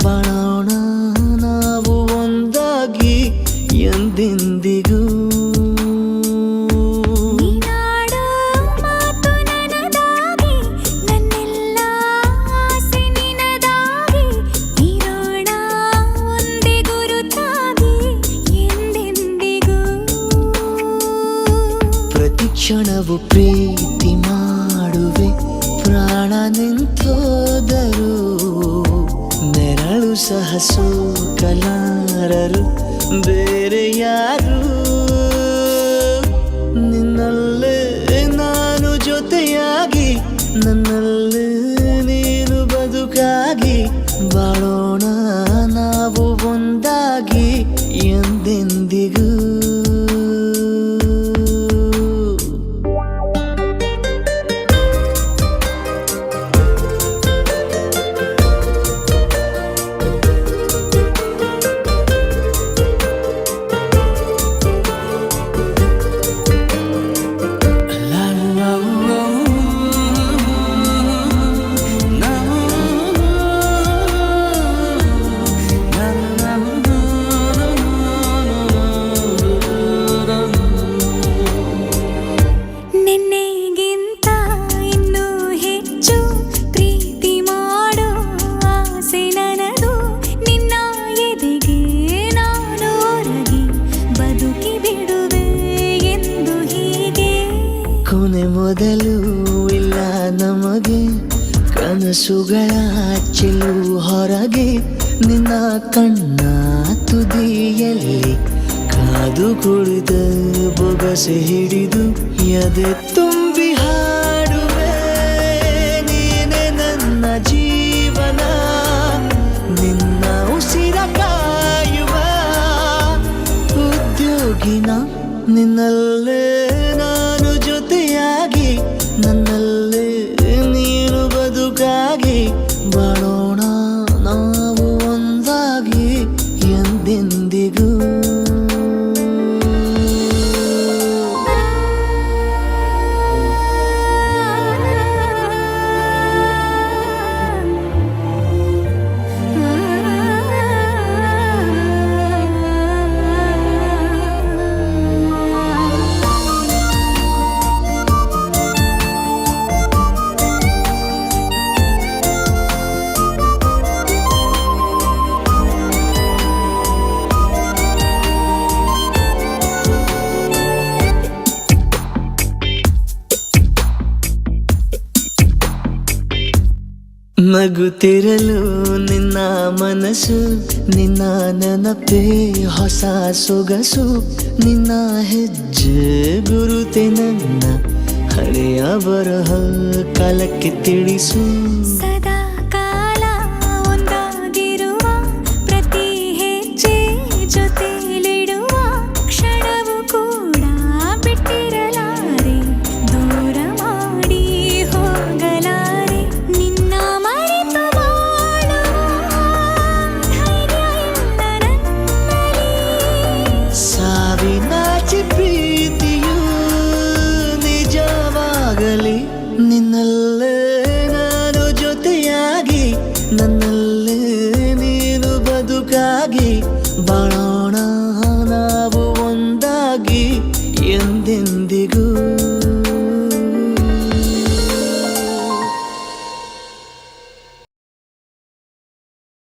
ಬಾಳೋಣ ನಾವು ಒಂದಾಗಿ ಎಂದೆಂದಿಗೂ. ನೀನಾಡೋ ಮಾತು ನನದಾಗಿ, ನನ್ನೆಲ್ಲ ಆಸೆ ನಿನದಾಗಿ, ಇರೋಣ ಒಂದೇ ಗುರುತಾಗಿ ಎಂದೆಂದಿಗೂ. ಪ್ರತಿ ಕ್ಷಣವು ಪ್ರೀತಿ ಮಾಡುವೆ, ಪ್ರಾಣ ನಿಂತೋದರು ನೆರಳು ಸಹ ಸೋಕಲಾರರು ಬೇರೆ ಯಾರು. ನಿನ್ನಲ್ಲೇ ನಾನು ಜೊತೆಯಾಗಿ, ನನ್ನಲ್ಲೇ ನೀನು ಬದುಕಾಗಿ, ಬಾಳೋಣ ನಾವು ಒಂದಾಗಿ ಎಂದೆಂದಿಗೂ. ನಿನ್ನೆಗಿಂತ ಇನ್ನೂ ಹೆಚ್ಚು ಪ್ರೀತಿ ಮಾಡೋ ಆಸೆ ನನದು. ನಿನ್ನ ಎದೆಗೆ ನಾನು ಒರಗಿ ಬದುಕಿ ಬಿಡುವೆ ಎಂದು ಹೀಗೆ. ಕೊನೆ ಮೊದಲು ಇಲ್ಲ ನಮಗೆ, ಕನಸುಗಳ ಚೆಲು ಹೊರಗೆ, ನಿನ್ನ ಕಣ್ಣ ತುದಿಯಲ್ಲಿ ಕಾದು ಕುಳಿತ ಬೊಗಸೆ ಹಿಡಿದು ಎದೆ ತುಂಬಿ ಹಾಡುವೆ. ನೀನೆ ನನ್ನ ಜೀವನ, ನಿನ್ನ ಉಸಿರ ಕಾಯುವ ಉದ್ಯೋಗಿನ. ನಿನ್ನಲ್ಲೇ ನಾನು ಜೊತೆಯಾಗಿ, ನನ್ನಲ್ಲೇ ನೀನು ಬದುಕಾಗಿ, ಬಾಳೋಣ ನಾವು ಒಂದಾಗಿ ಎಂದೆಂದಿಗೂ. ನಗುತ್ತಿರಲು ನಿನ್ನ ಮನಸ್ಸು, ನಿನ್ನ ನೆನಪೇ ಹೊಸ ಸೊಗಸು, ನಿನ್ನ ಹೆಜ್ಜೆ ಗುರುತೆ ನನ್ನ ಹಳೆಯ ಬರಹ ಕಾಲಕ್ಕೆ ತಿಳಿಸು.